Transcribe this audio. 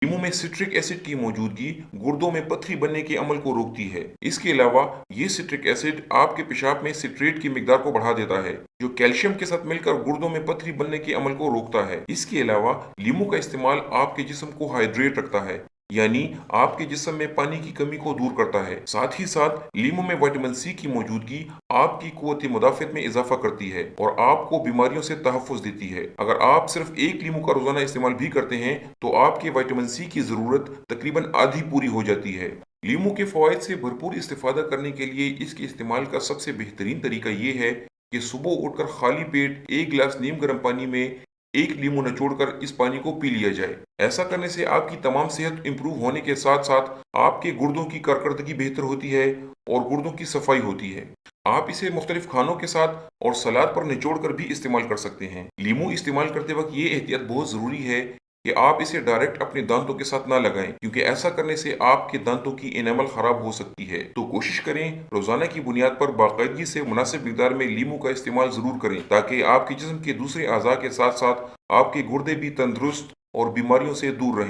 नींबू में citric acid की मौजूदगी गुर्दों में पथरी बनने के अमल को रोकती है। इसके अलावा ये सिट्रिक एसिड आपके पेशाब में सिट्रेट की मिकदार को बढ़ा देता है, जो कैल्शियम के साथ मिलकर गुर्दों में पथरी बनने के अमल को रोकता है। इसके अलावा नींबू का इस्तेमाल आपके जिस्म को हाइड्रेट रखता है, यानी आपके जिस्म में पानी की कमी को दूर करता है। साथ ही साथ नींबू में विटामिन सी की मौजूदगी आपकी कुव्वत मुदाफ़त में इजाफा करती है और आपको बीमारियों से तहफ़्फ़ुज़ देती है। अगर आप सिर्फ एक नींबू का रोजाना इस्तेमाल भी करते हैं तो आपके विटामिन सी की ज़रूरत तकरीबन आधी पूरी हो जाती है। नींबू के फ़वाइद से भरपूर इस्तेफादा करने के लिए इसके इस्तेमाल का सबसे बेहतरीन तरीका ये है कि सुबह उठकर खाली पेट एक गिलास नीम गर्म पानी में एक नींबू निचोड़कर इस पानी को पी लिया जाए। ऐसा करने से आपकी तमाम सेहत इंप्रूव होने के साथ साथ आपके गुर्दों की कारकर्दगी बेहतर होती है और गुर्दों की सफाई होती है। आप इसे मुख्तलिफ खानों के साथ और सलाद पर निचोड़ कर भी इस्तेमाल कर सकते हैं। नींबू इस्तेमाल करते वक्त ये एहतियात बहुत ज़रूरी है कि आप इसे डायरेक्ट अपने दांतों के साथ ना लगाएं, क्योंकि ऐसा करने से आपके दांतों की एनामल खराब हो सकती है। तो कोशिश करें रोजाना की बुनियाद पर बाकायदगी से मुनासिब मिकदार में नींबू का इस्तेमाल जरूर करें, ताकि आपके जिस्म के दूसरे अज़ा के साथ साथ आपके गुर्दे भी तंदुरुस्त और बीमारियों से दूर रहें।